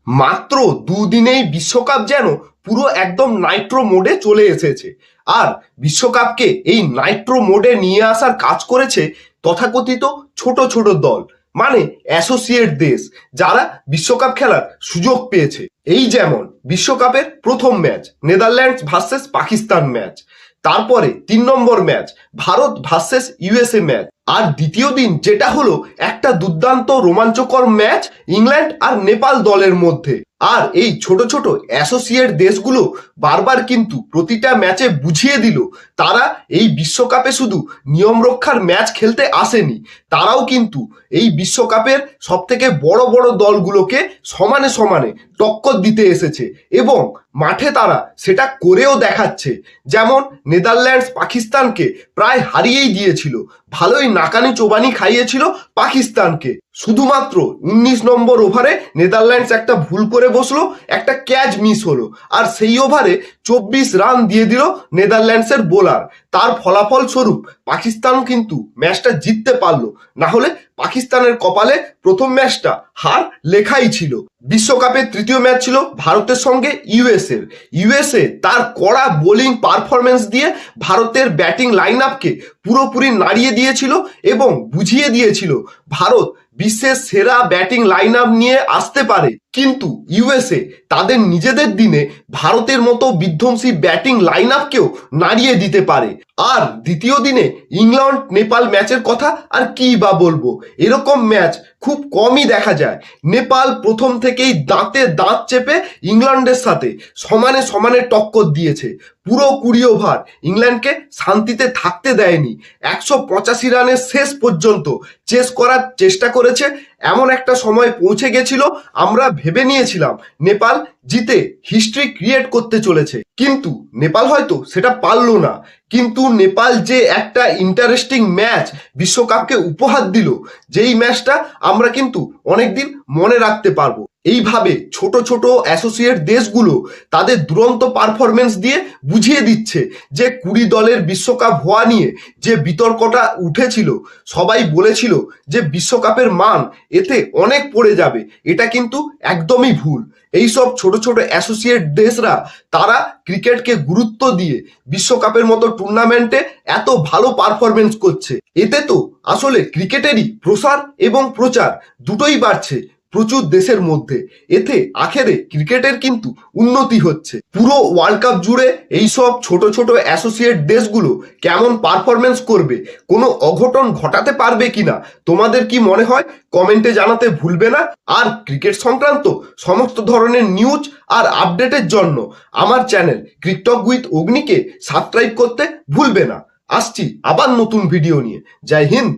মাত্র দুদিনেই বিশ্বকাপ যেন পুরো একদম নাইট্রো মোডে চলে এসেছে। আর বিশ্বকাপকে এই নাইট্রো মোডে নিয়ে আসার কাজ করেছে তথাকথিত ছোট ছোট দল, মানে অ্যাসোসিয়েট দেশ, যারা বিশ্বকাপ খেলার সুযোগ পেয়েছে। এই যেমন বিশ্বকাপের প্রথম match Netherlands versus Pakistan match, তারপরে 3 নম্বর match Bharat versus USA match, আর দ্বিতীয় দিন যেটা হলো একটা দুর্দান্ত রোমাঞ্চকর ম্যাচ ইংল্যান্ড আর নেপাল দলের মধ্যে। আর এই ছোট ছোট অ্যাসোসিয়েট দেশগুলো বারবার কিন্তু প্রতিটা ম্যাচে বুঝিয়ে দিল তারা এই বিশ্বকাপে শুধু নিয়ম রক্ষার ম্যাচ খেলতে আসেনি, তারাও কিন্তু এই বিশ্বকাপের সব থেকে বড় বড় দলগুলোকে সমানে সমানে টক্কর দিতে এসেছে এবং মাঠে তারা সেটা করেও দেখাচ্ছে। যেমন নেদারল্যান্ডস পাকিস্তানকে প্রায় হারিয়েই দিয়েছিল, ভালোই নাকানি চোবানি খাইয়েছিল পাকিস্তানকে। শুধুমাত্র 19 নম্বর ওভারে নেদারল্যান্ডস একটা ভুল করে বসলো, একটা ক্যাচ মিস হলো, আর সেই ওভারে 24 রান দিয়ে দিল নেদারল্যান্ডসের বোলার। তার ফলাফল স্বরূপ পাকিস্তান কিন্তু ম্যাচটা জিততে পারলো, না হলে পাকিস্তানের কপালে প্রথম ম্যাচটা হার লেখাই ছিল। বিশ্বকাপের তৃতীয় ম্যাচ ছিল ভারতের সঙ্গে ইউএসএ তার কড়া বোলিং পারফরমেন্স দিয়ে ভারতের ব্যাটিং লাইন আপকে পুরোপুরি নাড়িয়ে দিয়েছিল এবং বুঝিয়ে দিয়েছিল ভারত বিশ্বের সেরা ব্যাটিং লাইন আপ নিয়ে আসতে পারে। কিন্তু ইউএসএ তাদের নিজেদের দিনে ভারতের মতো বিধ্বংসী ব্যাটিং লাইন আপকেও নাড়িয়ে দিতে পারে। আর দ্বিতীয় দিনে ইংল্যান্ড নেপাল ম্যাচের কথা আর কি বা বলবো, এরকম ম্যাচ খুব কমই দেখা যায়। নেপাল প্রথম থেকেই দাঁতে দাঁত চেপে ইংল্যান্ডের সাথে সমানে সমানে টক্কর দিয়েছে, পুরো 20 ওভার ইংল্যান্ডকে শান্তিতে থাকতে দেয়নি। 185 রানের শেষ পর্যন্ত চেস করার চেষ্টা করেছে। এমন একটা সময় পৌঁছে গেছিল আমরা ভেবে নিয়েছিলাম নেপাল জিতে হিস্ট্রি ক্রিয়েট করতে চলেছে, কিন্তু নেপাল হয়তো সেটা পারলো না। কিন্তু নেপাল যে একটা ইন্টারেস্টিং ম্যাচ বিশ্বকাপকে উপহার দিল, যেই ম্যাচটা আমরা কিন্তু অনেকদিন মনে রাখতে পারবো। এইভাবে ছোট ছোট অ্যাসোসিয়েট দেশগুলো তাদের দুরন্ত পারফরমেন্স দিয়ে বুঝিয়ে দিচ্ছে যে 20 দলের বিশ্বকাপ হওয়া নিয়ে যে বিতর্কটা উঠেছিল, সবাই বলেছিল যে বিশ্বকাপের মান এতে অনেক পড়ে যাবে, এটা কিন্তু একদমই ভুল। এইসব ছোট ছোট অ্যাসোসিয়েট দেশরা তারা ক্রিকেটকে গুরুত্ব দিয়ে বিশ্বকাপের মতো টুর্নামেন্টে এত ভালো পারফরমেন্স করছে। এতে তো আসলে ক্রিকেটেরই প্রসার এবং প্রচার দুটোই বাড়ছে প্রচুর দেশের মধ্যে। এতে আখেরে ক্রিকেটের কিন্তু উন্নতি হচ্ছে। পুরো ওয়ার্ল্ড কাপ জুড়ে এইসব ছোট ছোট অ্যাসোসিয়েট দেশগুলো কেমন পারফরমেন্স করবে, কোনো অঘটন ঘটাতে পারবে কিনা, তোমাদের কি মনে হয় কমেন্টে জানাতে ভুলবে না। আর ক্রিকেট সংক্রান্ত সমস্ত ধরনের নিউজ আর আপডেটের জন্য আমার চ্যানেল ক্রিকটক উইথ অগ্নিকে সাবস্ক্রাইব করতে ভুলবে না। আসছি আবার নতুন ভিডিও নিয়ে। জয় হিন্দ।